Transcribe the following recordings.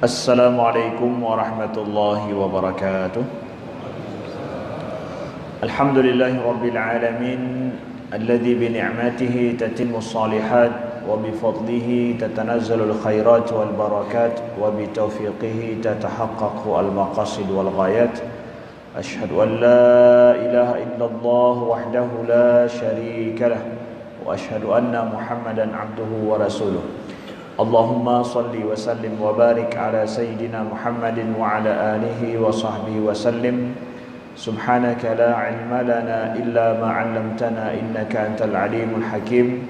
Assalamualaikum warahmatullahi wabarakatuh. Alhamdulillahi rabbil alamin alladzi bi ni'matihi tatimmu shalihat wa bi fadlihi tatanazzalul khairat wal barakat wa bi taufiqihi tatahaqqaqu al maqasid wal ghayat. Asyhadu an la ilaha illallah wahdahu la syarika lah wa asyhadu anna Muhammadan abduhu wa rasuluh. Allahumma salli wa sallim wa barik ala sayyidina Muhammadin wa ala alihi wa sahbihi wa sallim. Subhanaka la ilma lana illa ma 'allamtana innaka antal alimul hakim.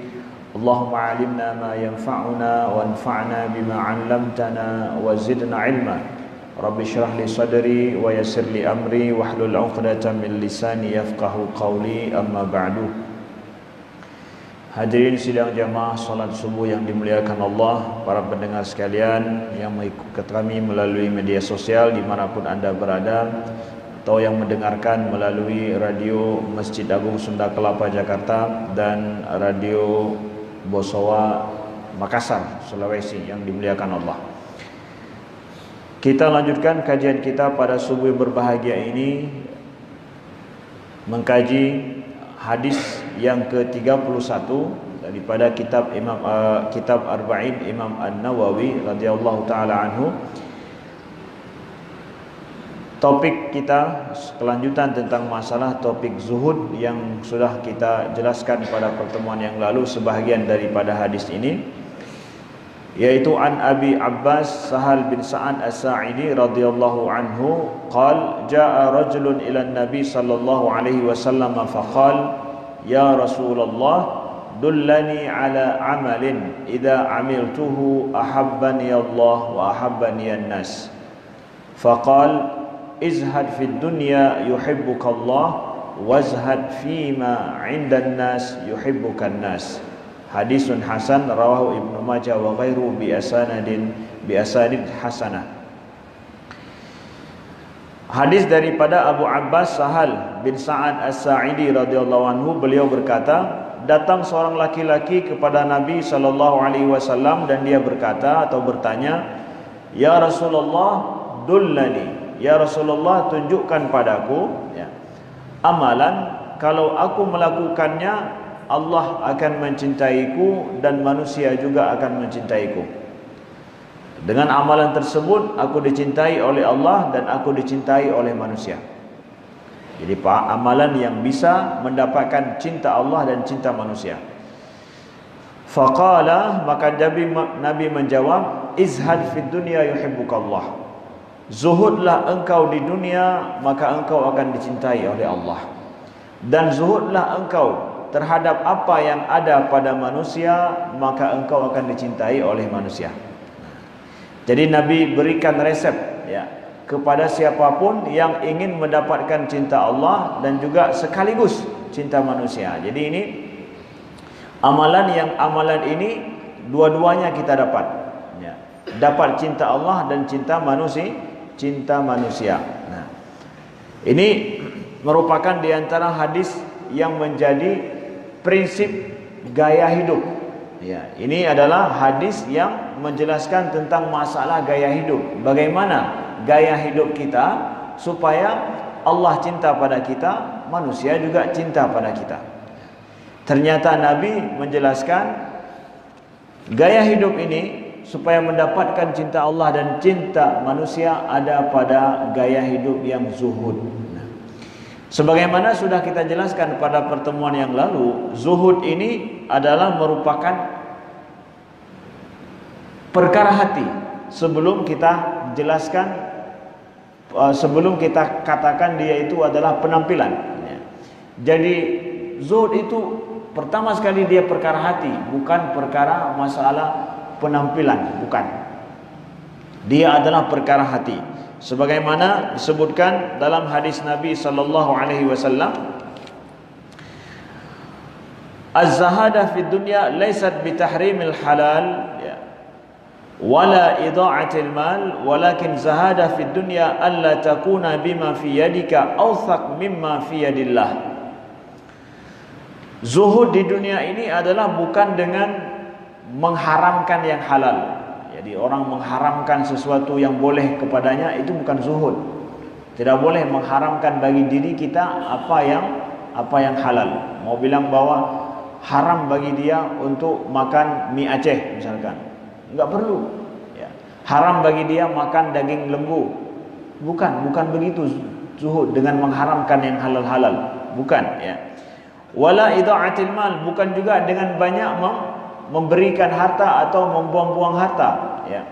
Allahumma 'allimna ma yanfa'una wanfa'na bima 'allamtana wa zidna ilma. Rabbi shrah li sadri wa yassir li amri wahlul 'uqdatam min lisani yafqahu qawli, amma ba'du. Hadirin sidang jamaah salat subuh yang dimuliakan Allah, para pendengar sekalian yang mengikuti kami melalui media sosial dimanapun anda berada, atau yang mendengarkan melalui radio Masjid Agung Sunda Kelapa Jakarta dan radio Bosowa Makassar Sulawesi yang dimuliakan Allah. Kita lanjutkan kajian kita pada subuh berbahagia ini, mengkaji hadis yang ke-31 daripada kitab Arba'in Imam An-Nawawi radhiyallahu taala anhu. Topik kita kelanjutan tentang masalah topik zuhud yang sudah kita jelaskan pada pertemuan yang lalu sebahagian daripada hadis ini, yaitu an Abi Abbas Sahal bin Sa'ad As-Sa'idi radhiyallahu anhu qala jaa rajulun ila an-nabi sallallahu alaihi wasallam faqala ya Rasulullah dullani ala amalin idza amiltuhu ahabbani Allah wa ahabbani an-nas. Faqala izhad fid dunya yuhibbuka Allah wazhad fima 'indan nas yuhibbuka an-nas. Hadisun hasan rawahu Ibnu Majah wa ghairuhu bi asanid hasanah. Hadis daripada Abu Abbas Sahal bin Sa'ad As-Sa'idi radhiyallahu anhu, beliau berkata, datang seorang laki-laki kepada Nabi sallallahu alaihi wasallam dan dia berkata atau bertanya, ya Rasulullah dullani, ya Rasulullah tunjukkan padaku amalan kalau aku melakukannya Allah akan mencintaiku dan manusia juga akan mencintaiku. Dengan amalan tersebut aku dicintai oleh Allah dan aku dicintai oleh manusia. Jadi amalan yang bisa mendapatkan cinta Allah dan cinta manusia. Faqala, maka Nabi menjawab, izhad fid dunya yuhibbukallah. Zuhudlah engkau di dunia, maka engkau akan dicintai oleh Allah. Dan zuhudlah engkau terhadap apa yang ada pada manusia, maka engkau akan dicintai oleh manusia. Jadi Nabi berikan resep kepada siapapun yang ingin mendapatkan cinta Allah dan juga sekaligus cinta manusia. Jadi ini amalan ini dua-duanya kita dapat. Dapat cinta Allah dan cinta manusia. Nah, ini merupakan di antara hadis yang menjadi prinsip gaya hidup. Ini adalah hadis yang menjelaskan tentang masalah gaya hidup. Bagaimana gaya hidup kita supaya Allah cinta pada kita, manusia juga cinta pada kita. Ternyata Nabi menjelaskan gaya hidup ini supaya mendapatkan cinta Allah dan cinta manusia ada pada gaya hidup yang zuhud. Sebagaimana sudah kita jelaskan pada pertemuan yang lalu, zuhud ini adalah merupakan perkara hati. Sebelum kita jelaskan, sebelum kita katakan dia itu adalah penampilan. Jadi zuhud itu pertama sekali dia perkara hati, bukan perkara masalah penampilan, bukan. Dia adalah perkara hati. Sebagaimana disebutkan dalam hadis Nabi sallallahu alaihi wasallam, az-zahada fid dunya laysat bi tahrimil halal wala idha'atil mal walakin zahada fid dunya alla takuna bima fi yadika awthaq mimma fi yadillah. Zuhud di dunia ini adalah bukan dengan mengharamkan yang halal. Jadi orang mengharamkan sesuatu yang boleh kepadanya itu bukan zuhud. Tidak boleh mengharamkan bagi diri kita apa yang halal. Mau bilang bahwa haram bagi dia untuk makan mie Aceh misalkan, enggak perlu. Ya. Haram bagi dia makan daging lembu. Bukan begitu zuhud dengan mengharamkan yang halal-halal. Bukan. Ya. Wala idha'atil mal, bukan juga dengan banyak memberikan harta atau membuang-buang harta. Ya.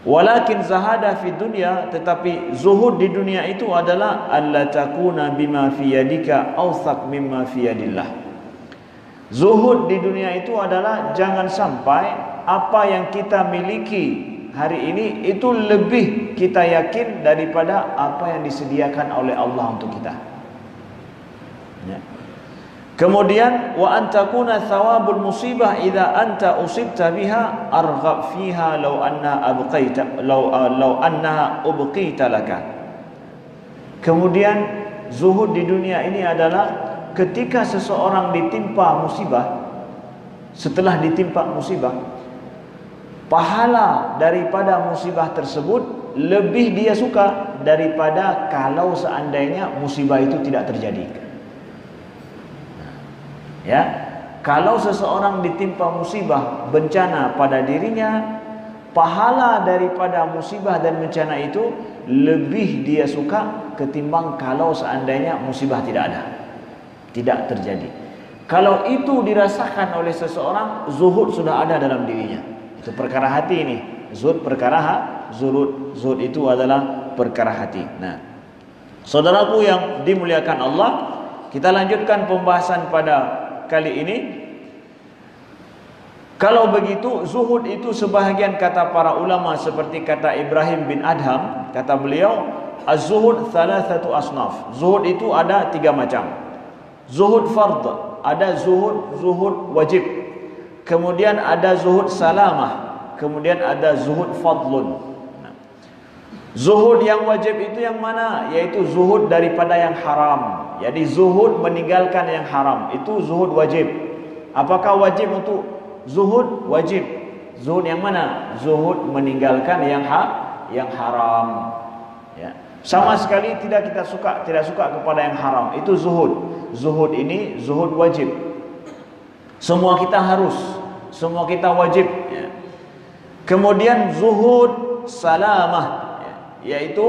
Walakin zahada fi dunya, tetapi zuhud di dunia itu adalah alla takuna bima fi yadika awthaq mimma fi yadillah. Zuhud di dunia itu adalah jangan sampai apa yang kita miliki hari ini itu lebih kita yakin daripada apa yang disediakan oleh Allah untuk kita. Ya. Kemudian wa antakuna thawabul musibah idza anta usibta biha arghab fiha law anna ubqita laka. Kemudian zuhud di dunia ini adalah ketika seseorang ditimpa musibah, setelah ditimpa musibah, pahala daripada musibah tersebut lebih dia suka daripada kalau seandainya musibah itu tidak terjadi. Ya, kalau seseorang ditimpa musibah, bencana pada dirinya, pahala daripada musibah dan bencana itu lebih dia suka ketimbang kalau seandainya musibah tidak ada, tidak terjadi. Kalau itu dirasakan oleh seseorang, zuhud sudah ada dalam dirinya. Itu perkara hati ini. Zuhud perkara zuhud itu adalah perkara hati. Nah, saudaraku yang dimuliakan Allah, kita lanjutkan pembahasan pada kali ini. Kalau begitu, zuhud itu sebahagian kata para ulama seperti kata Ibrahim bin Adham, kata beliau, az-zuhud thalathatu asnaf. Zuhud itu ada 3 macam. Zuhud fard, ada zuhud wajib. Kemudian ada zuhud salamah, kemudian ada zuhud fadlun. Zuhud yang wajib itu yang mana? Yaitu zuhud daripada yang haram. Jadi zuhud meninggalkan yang haram, itu zuhud wajib. Apakah wajib untuk zuhud? Wajib. Zuhud yang mana? Zuhud meninggalkan yang haram. Ya. Sama sekali tidak suka kepada yang haram. Itu zuhud. Zuhud ini zuhud wajib. Semua kita harus, semua kita wajib. Ya. Kemudian zuhud salamah, yaitu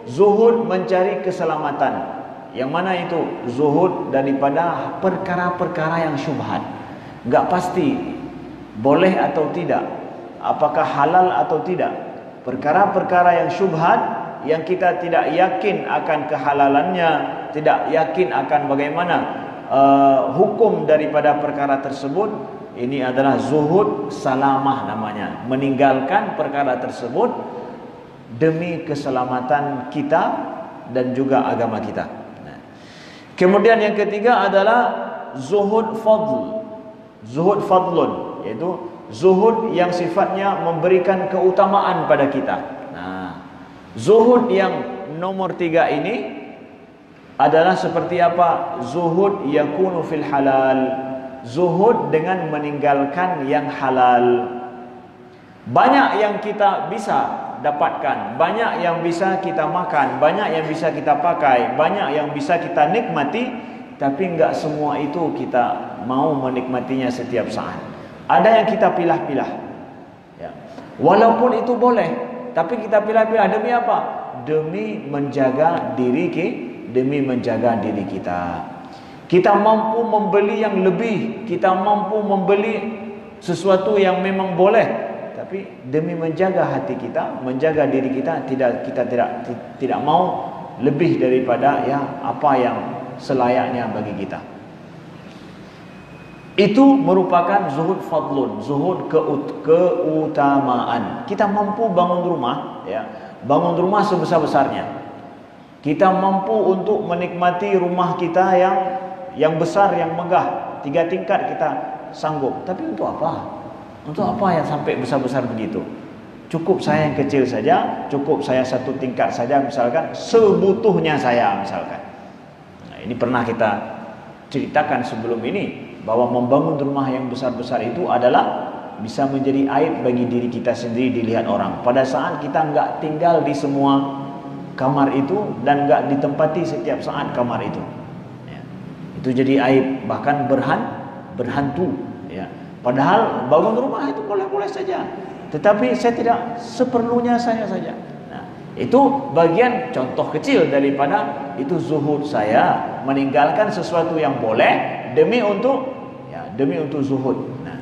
zuhud mencari keselamatan. Yang mana itu? Zuhud daripada perkara-perkara yang syubhat. Enggak pasti boleh atau tidak, apakah halal atau tidak. Perkara-perkara yang syubhat, yang kita tidak yakin akan kehalalannya, tidak yakin akan bagaimana hukum daripada perkara tersebut, ini adalah zuhud salamah namanya. Meninggalkan perkara tersebut demi keselamatan kita dan juga agama kita. Kemudian yang ketiga adalah zuhud fadl. Zuhud fadlun, yaitu zuhud yang sifatnya memberikan keutamaan pada kita. Nah, zuhud yang nomor 3 ini adalah seperti apa? Zuhud yakunu fil halal. Zuhud dengan meninggalkan yang halal. Banyak yang kita bisa dapatkan, banyak yang bisa kita makan, banyak yang bisa kita pakai, banyak yang bisa kita nikmati, tapi enggak semua itu kita mau menikmatinya setiap saat. Ada yang kita pilah-pilah. Ya. Walaupun itu boleh, tapi kita pilah-pilah demi apa? Demi menjaga diri kita. Kita mampu membeli yang lebih, kita mampu membeli sesuatu yang memang boleh, tapi demi menjaga hati kita, menjaga diri kita, tidak mau lebih daripada ya apa yang selayaknya bagi kita. Itu merupakan zuhud fadlun, zuhud keutamaan. Kita mampu bangun rumah, ya, bangun rumah sebesar-besarnya. Kita mampu untuk menikmati rumah kita yang besar, yang megah, 3 tingkat kita sanggup. Tapi untuk apa? Untuk apa yang sampai besar-besar begitu? Cukup saya yang kecil saja, cukup saya 1 tingkat saja misalkan, sebutuhnya saya misalkan. Nah, ini pernah kita ceritakan sebelum ini, bahwa membangun rumah yang besar-besar itu adalah bisa menjadi aib bagi diri kita sendiri dilihat orang. Pada saat kita enggak tinggal di semua kamar itu dan enggak ditempati setiap saat kamar itu, ya. Itu jadi aib, bahkan berhantu, ya. Padahal bangun rumah itu boleh-boleh saja, tetapi saya tidak, seperlunya saya saja. Nah, itu bagian contoh kecil daripada itu zuhud saya, meninggalkan sesuatu yang boleh demi untuk zuhud. Nah,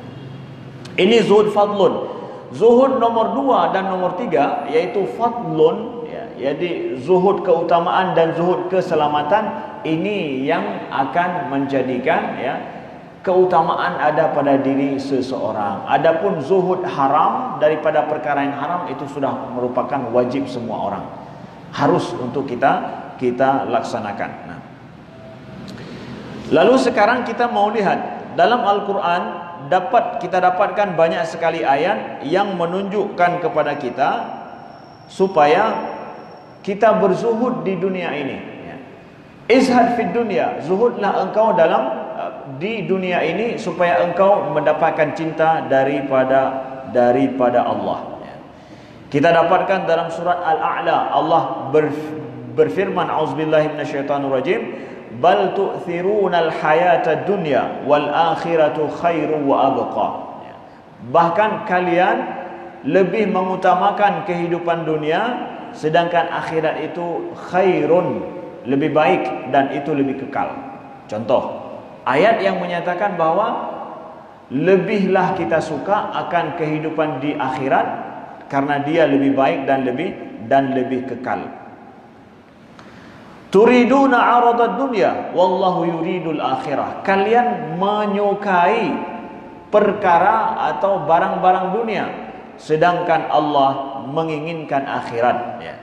ini zuhud fadlun. Zuhud nomor 2 dan nomor 3 yaitu fadlun, ya, jadi zuhud keutamaan dan zuhud keselamatan. Ini yang akan menjadikan, ya, keutamaan ada pada diri seseorang. Adapun zuhud haram, daripada perkara yang haram, itu sudah merupakan wajib semua orang, harus untuk kita laksanakan. Nah, lalu sekarang kita mau lihat dalam Al-Quran, kita dapatkan banyak sekali ayat yang menunjukkan kepada kita supaya kita berzuhud di dunia ini, ya. Izhad fid dunya, zuhudlah engkau di dunia ini supaya engkau mendapatkan cinta daripada Allah, ya. Kita dapatkan dalam surat Al-A'la, Allah berfirman, auzubillahi minasyaitonirrajim, bal tu'thirunal hayatad dunya wal akhiratu khairu wa abqa. Bahkan kalian lebih mengutamakan kehidupan dunia, sedangkan akhirat itu khairun, lebih baik, dan itu lebih kekal. Contoh ayat yang menyatakan bahwa lebihlah kita suka akan kehidupan di akhirat karena dia lebih baik dan lebih kekal. Turiduna 'aradad dunya wallahu yuridul akhirah. Kalian menyukai perkara atau barang-barang dunia, sedangkan Allah menginginkan akhirat, ya.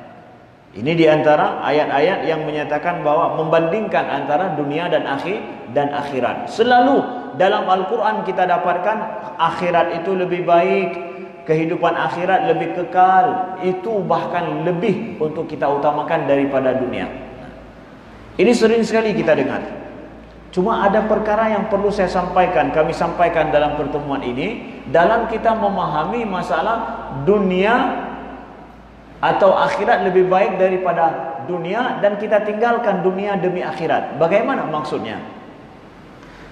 Ini diantara ayat-ayat yang menyatakan bahwa membandingkan antara dunia dan akhirat. Selalu dalam Al-Quran kita dapatkan akhirat itu lebih baik, kehidupan akhirat lebih kekal, itu bahkan lebih untuk kita utamakan daripada dunia. Ini sering sekali kita dengar. Cuma ada perkara yang perlu kami sampaikan dalam pertemuan ini, dalam kita memahami masalah dunia atau akhirat lebih baik daripada dunia, dan kita tinggalkan dunia demi akhirat. Bagaimana maksudnya?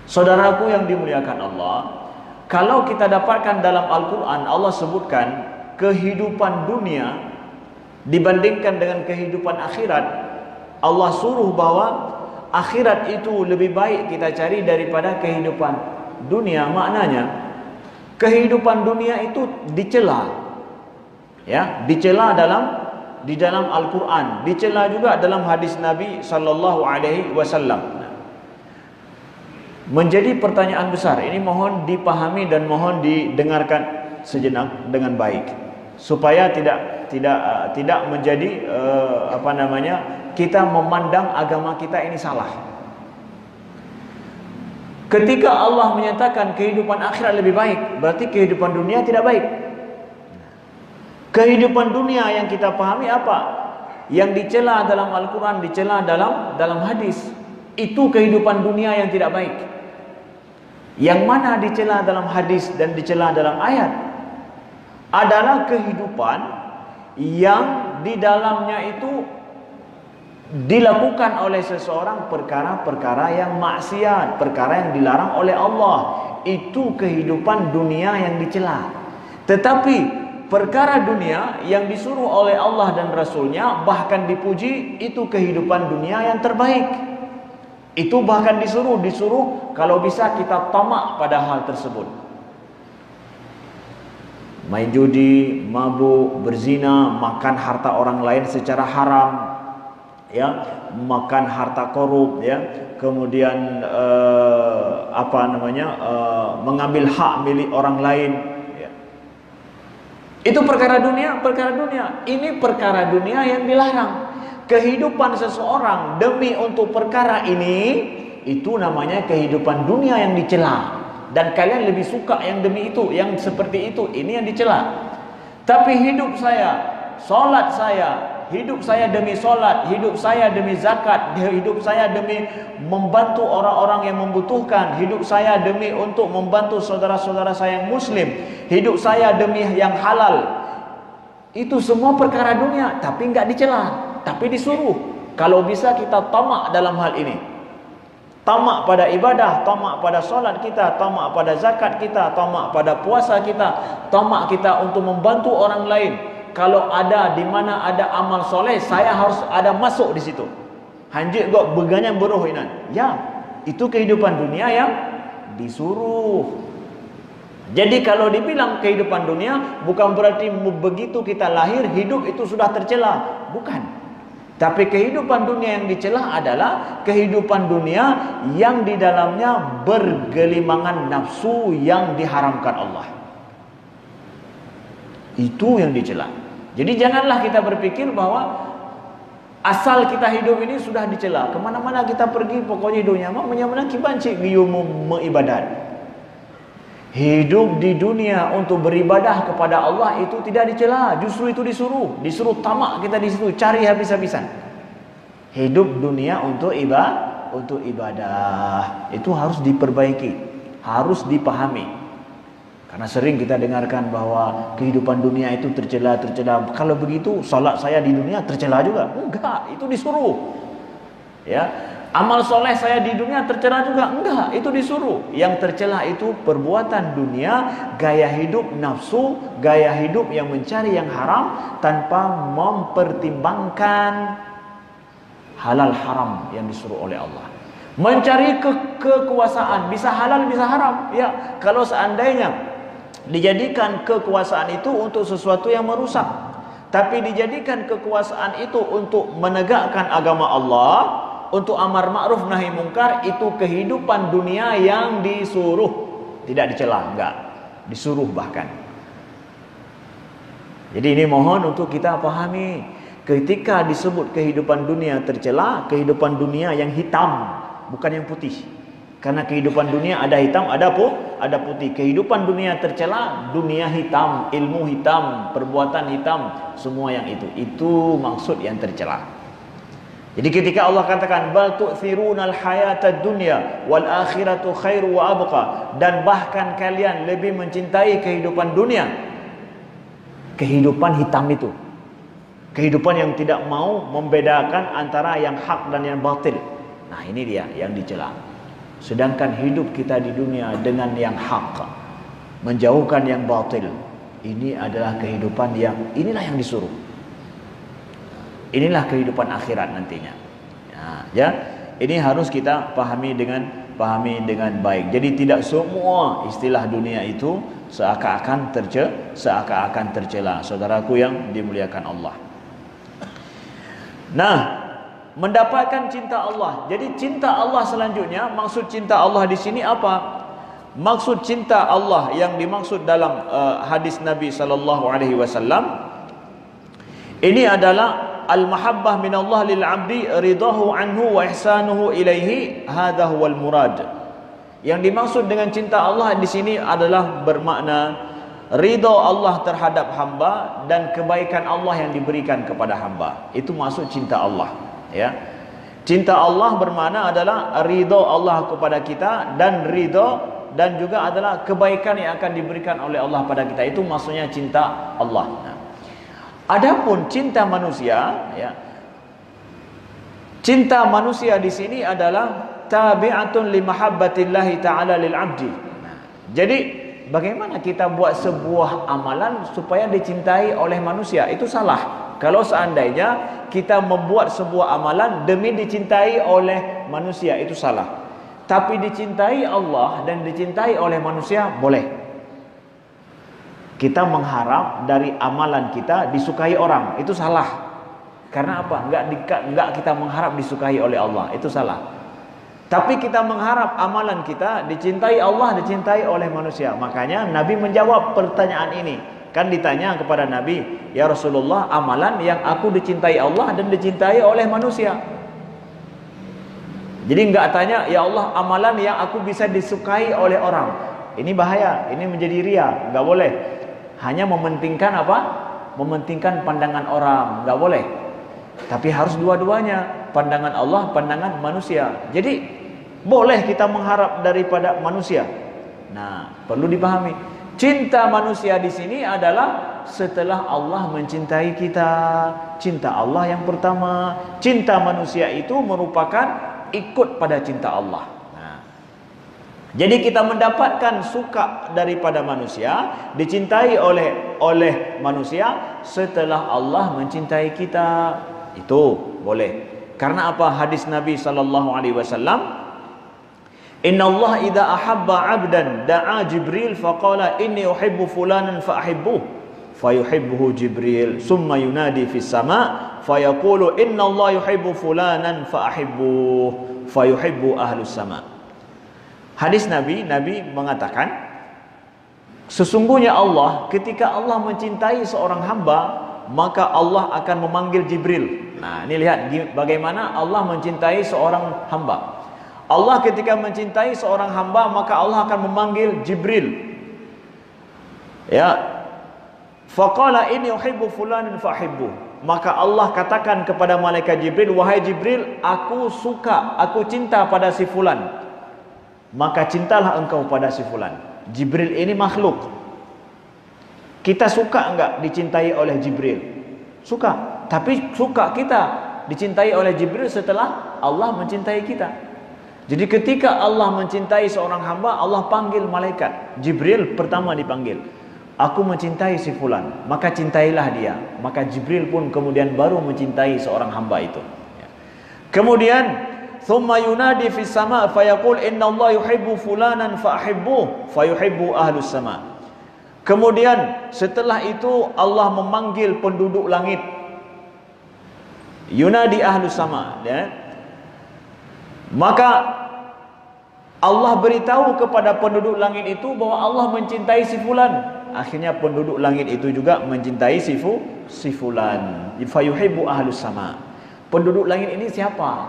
Saudaraku yang dimuliakan Allah, kalau kita dapatkan dalam Al-Quran, Allah sebutkan kehidupan dunia dibandingkan dengan kehidupan akhirat. Allah suruh bahwa akhirat itu lebih baik kita cari daripada kehidupan dunia. Maknanya kehidupan dunia itu dicela, ya, dicela di dalam Al-Quran, dicela juga dalam hadis Nabi sallallahu alaihi wasallam. Menjadi pertanyaan besar ini, mohon dipahami dan mohon didengarkan sejenak dengan baik supaya tidak menjadi kita memandang agama kita ini salah. Ketika Allah menyatakan kehidupan akhirat lebih baik, berarti kehidupan dunia tidak baik. Kehidupan dunia yang kita pahami apa? Yang dicela dalam Al-Quran, dicela dalam hadis, itu kehidupan dunia yang tidak baik. Yang mana dicela dalam hadis dan dicela dalam ayat adalah kehidupan yang di dalamnya itu dilakukan oleh seseorang perkara-perkara yang maksiat, perkara yang dilarang oleh Allah. Itu kehidupan dunia yang dicela. Tetapi perkara dunia yang disuruh oleh Allah dan Rasulnya, bahkan dipuji, itu kehidupan dunia yang terbaik. Itu bahkan disuruh kalau bisa kita tamak pada hal tersebut. Main judi, mabuk, berzina, makan harta orang lain secara haram, ya, makan harta korup, ya, kemudian mengambil hak milik orang lain, ya. Itu perkara dunia. Ini perkara dunia yang dilarang. Kehidupan seseorang demi untuk perkara ini, itu namanya kehidupan dunia yang dicela. Dan kalian lebih suka yang demi itu, yang seperti itu, ini yang dicela. Tapi hidup saya solat saya, hidup saya demi solat, hidup saya demi zakat, hidup saya demi membantu orang-orang yang membutuhkan, hidup saya demi untuk membantu saudara-saudara saya yang muslim, hidup saya demi yang halal. Itu semua perkara dunia, tapi enggak dicela, tapi disuruh. Kalau bisa kita tamak dalam hal ini. Tamak pada ibadah, tamak pada solat kita, tamak pada zakat kita, tamak pada puasa kita, tamak kita untuk membantu orang lain. Kalau ada di mana ada amal soleh, saya harus ada masuk di situ. Hanjit gok beganyang beruh inan. Ya, itu kehidupan dunia yang disuruh. Jadi kalau dibilang kehidupan dunia, bukan berarti begitu kita lahir, hidup itu sudah tercela. Bukan. Tapi kehidupan dunia yang dicela adalah kehidupan dunia yang di dalamnya bergelimangan nafsu yang diharamkan Allah. Itu yang dicela. Jadi janganlah kita berpikir bahwa asal kita hidup ini sudah dicela. Kemana-mana kita pergi, pokoknya dunia mana kibancik ibadat. Hidup di dunia untuk beribadah kepada Allah itu tidak dicela, justru itu disuruh tamak kita di situ, cari habis-habisan. Hidup dunia untuk ibadah itu harus diperbaiki, harus dipahami. Karena sering kita dengarkan bahwa kehidupan dunia itu tercela. Kalau begitu, salat saya di dunia tercela juga. Enggak, itu disuruh. Ya. Amal soleh saya di dunia tercela juga? Enggak, itu disuruh. Yang tercela itu perbuatan dunia, gaya hidup nafsu, gaya hidup yang mencari yang haram tanpa mempertimbangkan halal haram yang disuruh oleh Allah. Mencari kekuasaan, bisa halal bisa haram. Ya, kalau seandainya dijadikan kekuasaan itu untuk sesuatu yang merusak, tapi dijadikan kekuasaan itu untuk menegakkan agama Allah, untuk amar ma'ruf nahi mungkar, itu kehidupan dunia yang disuruh, tidak dicela, enggak, disuruh bahkan. Jadi ini mohon untuk kita pahami, ketika disebut kehidupan dunia tercela, kehidupan dunia yang hitam, bukan yang putih. Karena kehidupan dunia ada hitam, ada putih. Kehidupan dunia tercela, dunia hitam, ilmu hitam, perbuatan hitam, semua yang itu maksud yang tercela. Jadi ketika Allah katakan bal tu'thirunal hayatad dunya wal akhiratu khairu wa abqa, dan bahkan kalian lebih mencintai kehidupan dunia, kehidupan hitam itu, kehidupan yang tidak mau membedakan antara yang hak dan yang batil. Nah, ini dia yang dicela. Sedangkan hidup kita di dunia dengan yang hak, menjauhkan yang batil, ini adalah kehidupan yang, inilah yang disuruh. Inilah kehidupan akhirat nantinya. Ya, ini harus kita pahami dengan baik. Jadi tidak semua istilah dunia itu seakan-akan tercela. Saudaraku yang dimuliakan Allah. Nah, mendapatkan cinta Allah. Jadi cinta Allah selanjutnya, maksud cinta Allah di sini apa? Maksud cinta Allah yang dimaksud dalam hadis Nabi sallallahu alaihi wasallam ini adalah al-mahabbah min Allah lil 'abdi ridahu anhu wa ihsanuhu ilaihi, hadha huwal murad. Yang dimaksud dengan cinta Allah di sini adalah bermakna ridha Allah terhadap hamba dan kebaikan Allah yang diberikan kepada hamba. Itu maksud cinta Allah, ya. Cinta Allah bermakna adalah ridha Allah kepada kita, dan ridha dan juga adalah kebaikan yang akan diberikan oleh Allah pada kita. Itu maksudnya cinta Allah. Nah, adapun cinta manusia, ya, cinta manusia di sini adalah tabi'atun li mahabbatillahi ta'ala lil 'abdi. Jadi bagaimana kita buat sebuah amalan supaya dicintai oleh manusia? Itu salah. Kalau seandainya kita membuat sebuah amalan demi dicintai oleh manusia, itu salah. Tapi dicintai Allah dan dicintai oleh manusia boleh. Kita mengharap dari amalan kita disukai orang, itu salah. Karena apa? Enggak kita mengharap disukai oleh Allah, itu salah. Tapi kita mengharap amalan kita dicintai Allah, dicintai oleh manusia. Makanya Nabi menjawab pertanyaan ini. Kan ditanya kepada Nabi, ya Rasulullah, amalan yang aku dicintai Allah dan dicintai oleh manusia. Jadi enggak tanya, ya Allah, amalan yang aku bisa disukai oleh orang. Ini bahaya, ini menjadi ria, enggak boleh. Hanya mementingkan apa? mementingkan pandangan orang, nggak boleh. Tapi harus dua-duanya, pandangan Allah, pandangan manusia. Jadi boleh kita mengharap daripada manusia. Nah, perlu dipahami. Cinta manusia di sini adalah setelah Allah mencintai kita. Cinta Allah yang pertama. Cinta manusia itu merupakan ikut pada cinta Allah. Nah, jadi kita mendapatkan suka daripada manusia, dicintai oleh manusia setelah Allah mencintai kita. Itu boleh. Karena apa? Hadis Nabi SAW, Inna Allah idza ahabba 'abdan da'a Jibril faqala inni uhibbu fulanan fa ahibbuh fayuhibbuhu Jibril summa yunadi fis sama' fayaqulu inna Allah yuhibbu fulanan fa ahibbuh fayuhibbu ahlus sama'. Hadis Nabi mengatakan, sesungguhnya Allah, ketika Allah mencintai seorang hamba, maka Allah akan memanggil Jibril. Nah, ini lihat bagaimana Allah mencintai seorang hamba. Allah ketika mencintai seorang hamba, maka Allah akan memanggil Jibril. Ya. Faqala inni uhibbu fulanan fahibbu. Maka Allah katakan kepada malaikat Jibril, wahai Jibril, aku suka, aku cinta pada si fulan. Maka cintalah engkau pada si fulan. Jibril ini makhluk. Kita suka enggak dicintai oleh Jibril? Suka. Tapi suka kita dicintai oleh Jibril setelah Allah mencintai kita. Jadi ketika Allah mencintai seorang hamba, Allah panggil malaikat. Jibril pertama dipanggil. Aku mencintai si fulan, maka cintailah dia. Maka Jibril pun kemudian baru mencintai seorang hamba itu. Kemudian, thumma yunadi fis sama' fayaqul inna Allah yuhibbu fulanan fa ahibbuh fayuhibbu ahlus sama'. Kemudian setelah itu Allah memanggil penduduk langit. Yunadi ahlus sama', ya. Maka Allah beritahu kepada penduduk langit itu bahwa Allah mencintai si fulan. Akhirnya penduduk langit itu juga mencintai si fulan. Fayuhibbu ahlus sama'. Penduduk langit ini siapa?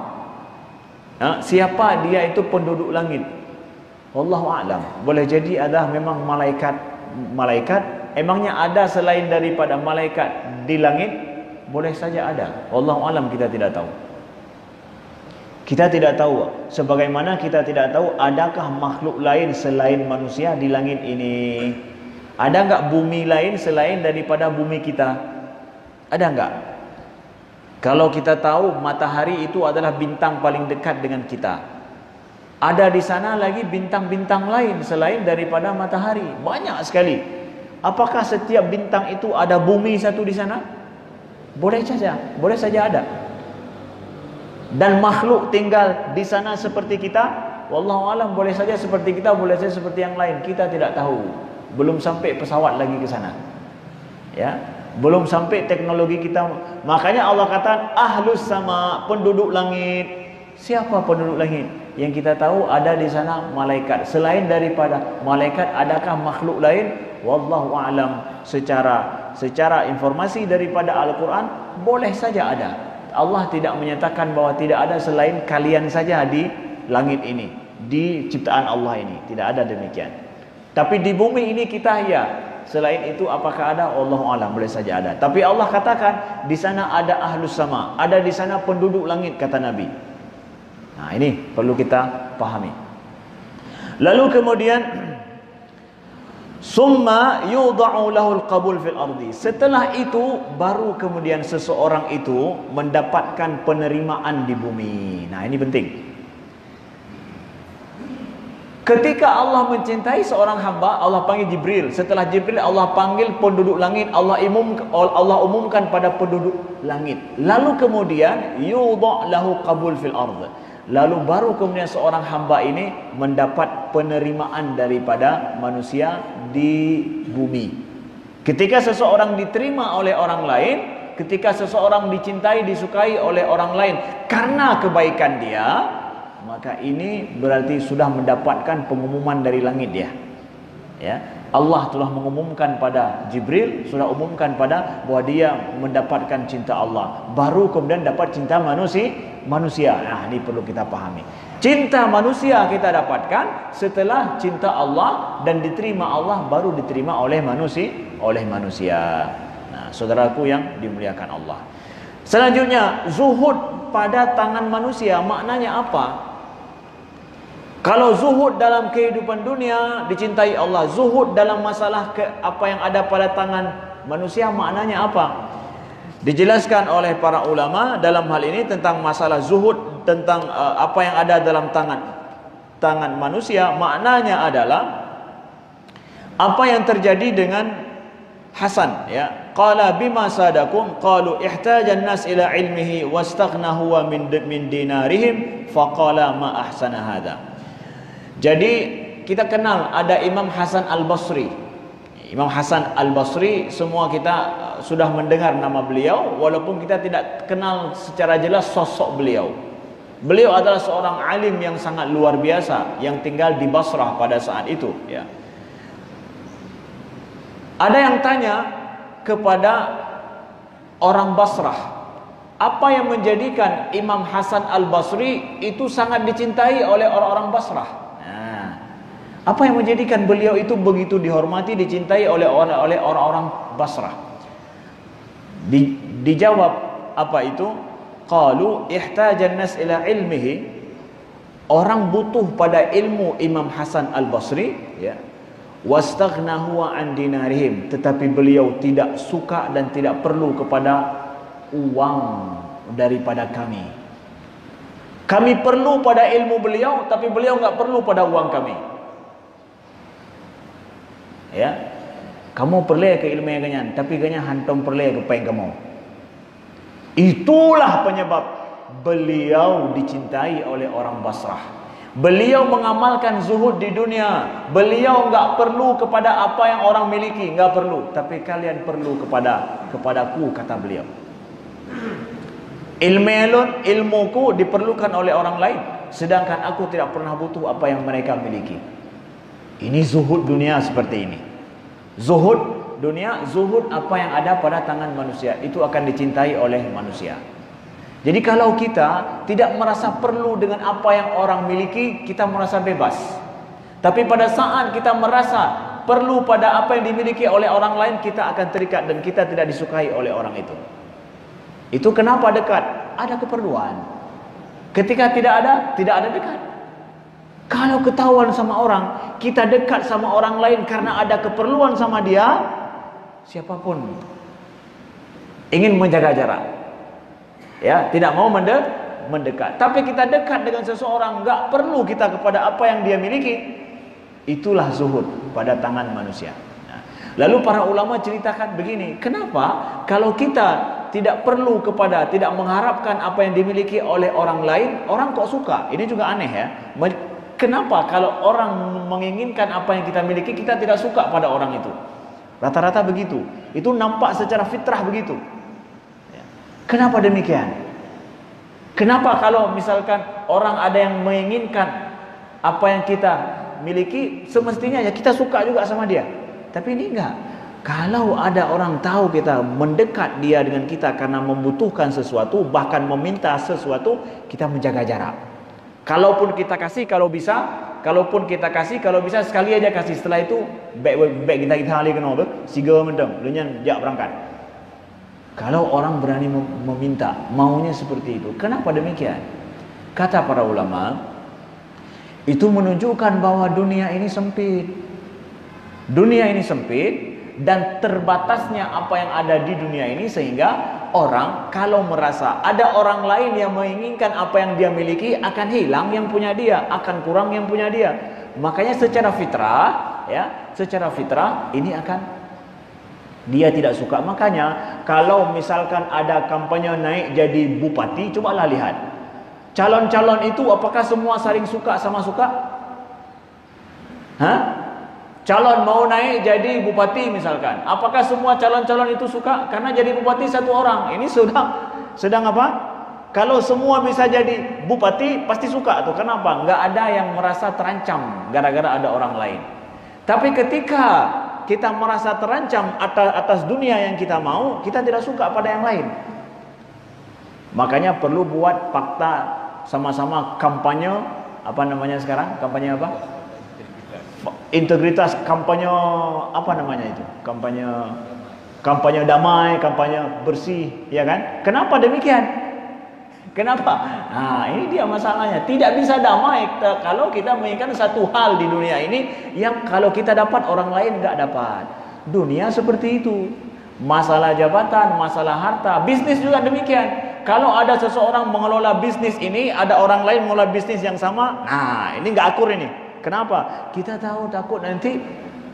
Siapa dia itu penduduk langit? Wallahu a'lam. Boleh jadi ada memang malaikat. Emangnya ada selain daripada malaikat di langit? Boleh saja ada. Wallahu a'lam, kita tidak tahu. Kita tidak tahu. Sebagaimana kita tidak tahu adakah makhluk lain selain manusia di langit ini. Ada enggak bumi lain selain daripada bumi kita? Ada enggak? Kalau kita tahu matahari itu adalah bintang paling dekat dengan kita. Ada di sana lagi bintang-bintang lain selain daripada matahari. Banyak sekali. Apakah setiap bintang itu ada bumi satu di sana? Boleh saja ada. Dan makhluk tinggal di sana seperti kita, wallahu alam, boleh saja seperti kita, boleh saja seperti yang lain, kita tidak tahu. Belum sampai pesawat lagi ke sana. Ya, belum sampai teknologi kita. Makanya Allah kata ahlus sama, penduduk langit. Siapa penduduk langit? Yang kita tahu ada di sana malaikat. Selain daripada malaikat, adakah makhluk lain? Wallahu alam. Secara informasi daripada Al-Quran, boleh saja ada. Allah tidak menyatakan bahwa tidak ada selain kalian saja di langit ini, di ciptaan Allah ini. Tidak ada demikian. Tapi di bumi ini kita ya. Selain itu apakah ada? Wallahu a'lam, boleh saja ada. Tapi Allah katakan di sana ada ahlus sama, ada di sana penduduk langit, kata Nabi. Nah, ini perlu kita pahami. Lalu kemudian summa yudha'u lahul qabul fil ardi. Setelah itu baru kemudian seseorang itu mendapatkan penerimaan di bumi. Nah, ini penting. Ketika Allah mencintai seorang hamba, Allah panggil Jibril. Setelah Jibril, Allah panggil penduduk langit. Allah umumkan pada penduduk langit. Lalu kemudian yudha' lahu qabul fil ard. Lalu baru kemudian seorang hamba ini mendapat penerimaan daripada manusia di bumi. Ketika seseorang diterima oleh orang lain, ketika seseorang dicintai, disukai oleh orang lain karena kebaikan dia, maka ini berarti sudah mendapatkan pengumuman dari langit dia. Ya, Allah telah mengumumkan pada Jibril, sudah umumkan pada bahwa dia mendapatkan cinta Allah. Baru kemudian dapat cinta manusia. Nah, ini perlu kita pahami. Cinta manusia kita dapatkan setelah cinta Allah dan diterima Allah, baru diterima oleh manusia. Nah, saudaraku yang dimuliakan Allah. Selanjutnya, zuhud pada tangan manusia maknanya apa? Kalau zuhud dalam kehidupan dunia dicintai Allah, zuhud dalam masalah apa yang ada pada tangan manusia maknanya apa? Dijelaskan oleh para ulama dalam hal ini tentang masalah zuhud, tentang apa yang ada dalam tangan manusia, maknanya adalah apa yang terjadi dengan Hasan, ya. Qala bima sadakum qalu ihtajan nas ila ilmihi wastaghna huwa min dinarihim faqala ma ahsana hadha. Jadi kita kenal ada Imam Hasan Al-Basri. Imam Hasan Al-Basri, semua kita sudah mendengar nama beliau walaupun kita tidak kenal secara jelas sosok beliau. Beliau adalah seorang alim yang sangat luar biasa yang tinggal di Basrah pada saat itu, ya. Ada yang tanya kepada orang Basrah, apa yang menjadikan Imam Hasan Al-Basri itu sangat dicintai oleh orang-orang Basrah? Nah, apa yang menjadikan beliau itu begitu dihormati, dicintai oleh orang-orang Basrah? Dijawab apa itu? Qalu ihtajan nas ila ilmihi. Orang butuh pada ilmu Imam Hasan Al-Basri, ya. Wastaghna huwa an dinarihim, tetapi beliau tidak suka dan tidak perlu kepada uang daripada kami. Kami perlu pada ilmu beliau, tapi beliau enggak perlu pada uang kami. Ya. Kamu perlu ke ilmu yang ganyan, tapi ganyan hantam perlu ke pai kamu. Itulah penyebab beliau dicintai oleh orang Basrah. Beliau mengamalkan zuhud di dunia. Beliau enggak perlu kepada apa yang orang miliki, enggak perlu. Tapi kalian perlu kepadaku, kata beliau. Ilmuku diperlukan oleh orang lain, sedangkan aku tidak pernah butuh apa yang mereka miliki. Ini zuhud dunia seperti ini. Zuhud dunia, zuhud apa yang ada pada tangan manusia, itu akan dicintai oleh manusia. Jadi kalau kita tidak merasa perlu dengan apa yang orang miliki, kita merasa bebas. Tapi pada saat kita merasa perlu pada apa yang dimiliki oleh orang lain, kita akan terikat dan kita tidak disukai oleh orang itu. Itu kenapa dekat? Ada keperluan. Ketika tidak ada dekat. Kalau ketahuan sama orang, kita dekat sama orang lain karena ada keperluan sama dia, siapapun ingin menjaga jarak. Ya, tidak mau mendekat. Tapi kita dekat dengan seseorang, enggak perlu kita kepada apa yang dia miliki. Itulah zuhud pada tangan manusia. Nah, lalu para ulama ceritakan begini, kenapa kalau kita tidak perlu kepada, tidak mengharapkan apa yang dimiliki oleh orang lain, orang kok suka? Ini juga aneh, ya. Kenapa kalau orang menginginkan apa yang kita miliki, kita tidak suka pada orang itu? Rata-rata begitu. Itu nampak secara fitrah begitu. Kenapa demikian? Kenapa kalau misalkan orang ada yang menginginkan apa yang kita miliki, semestinya ya kita suka juga sama dia. Tapi ini enggak. Kalau ada orang tahu kita mendekat dia dengan kita karena membutuhkan sesuatu, bahkan meminta sesuatu, kita menjaga jarak. Kalaupun kita kasih, kalau bisa sekali aja kasih. Setelah itu baik kita hali kena apa? Siga mendem, lenyan jak berangkat. Kalau orang berani meminta, maunya seperti itu. Kenapa demikian? Kata para ulama, itu menunjukkan bahwa dunia ini sempit. Dunia ini sempit dan terbatasnya apa yang ada di dunia ini, sehingga orang kalau merasa ada orang lain yang menginginkan apa yang dia miliki, akan hilang yang punya dia, akan kurang yang punya dia. Makanya secara fitrah, ya, secara fitrah ini akan dia tidak suka. Makanya kalau misalkan ada kampanye naik jadi bupati, cobalah lihat calon-calon itu apakah semua saling suka sama suka? Calon mau naik jadi bupati misalkan, apakah semua calon-calon itu suka? Karena jadi bupati satu orang. Ini sedang apa? Kalau semua bisa jadi bupati pasti suka tuh. Kenapa? Nggak ada yang merasa terancam gara-gara ada orang lain. Tapi ketika kita merasa terancam atas dunia yang kita mau, kita tidak suka pada yang lain. Makanya perlu buat fakta sama-sama kampanye, apa namanya sekarang? Kampanye apa? Integritas, kampanye apa namanya itu? Kampanye kampanye damai, kampanye bersih, ya kan? Kenapa demikian? Kenapa? Nah, ini dia masalahnya. Tidak bisa damai kalau kita menginginkan satu hal di dunia ini yang kalau kita dapat orang lain nggak dapat. Dunia seperti itu. Masalah jabatan, masalah harta, bisnis juga demikian. Kalau ada seseorang mengelola bisnis ini, ada orang lain mengelola bisnis yang sama, nah ini nggak akur ini. Kenapa? Kita tahu takut nanti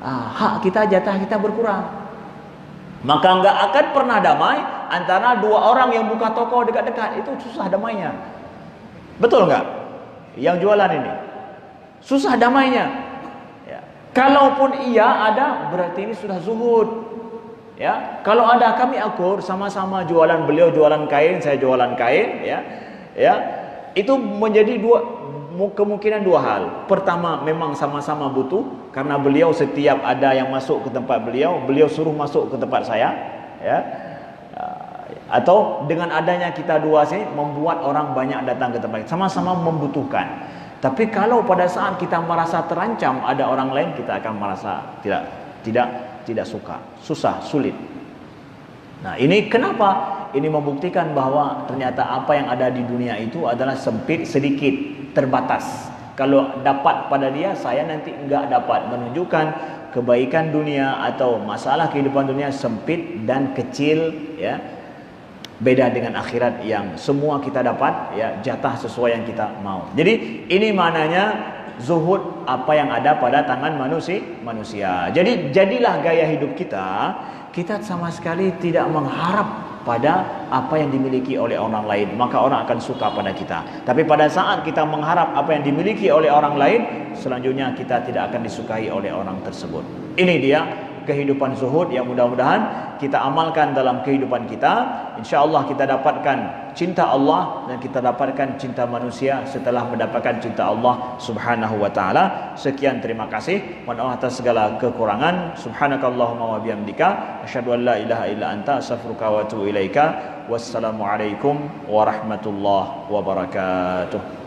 hak kita, jatah kita berkurang. Maka nggak akan pernah damai antara dua orang yang buka toko dekat-dekat. Itu susah damainya. Betul nggak? Yang jualan ini susah damainya. Ya. Kalaupun iya ada, berarti ini sudah zuhud. Ya, kalau ada kami akur sama-sama jualan, beliau jualan kain, saya jualan kain, ya, itu menjadi kemungkinan dua hal. Pertama, memang sama-sama butuh karena beliau setiap ada yang masuk ke tempat beliau suruh masuk ke tempat saya, ya. Atau dengan adanya kita dua sini membuat orang banyak datang ke tempat, sama-sama membutuhkan. Tapi kalau pada saat kita merasa terancam ada orang lain, kita akan merasa tidak suka, susah, sulit. Nah, ini kenapa? Ini membuktikan bahwa ternyata apa yang ada di dunia itu adalah sempit, sedikit, terbatas. Kalau dapat pada dia, saya nanti enggak dapat. Menunjukkan kebaikan dunia atau masalah kehidupan dunia sempit dan kecil, ya. Beda dengan akhirat yang semua kita dapat, ya, jatah sesuai yang kita mau. Jadi ini maknanya zuhud, apa yang ada pada tangan manusia. Jadi jadilah gaya hidup kita sama sekali tidak mengharap pada apa yang dimiliki oleh orang lain, maka orang akan suka pada kita. Tapi pada saat kita mengharap apa yang dimiliki oleh orang lain, selanjutnya kita tidak akan disukai oleh orang tersebut. Ini dia kehidupan zuhud yang mudah-mudahan kita amalkan dalam kehidupan kita. InsyaAllah kita dapatkan cinta Allah dan kita dapatkan cinta manusia setelah mendapatkan cinta Allah subhanahu wa ta'ala. Sekian, terima kasih. Mohon maaf atas segala kekurangan. Subhanakallahumma wa bihamdika asyhadu an la ilaha illa anta astaghfiruka wa atubu ilaika. Wassalamualaikum warahmatullahi wabarakatuh.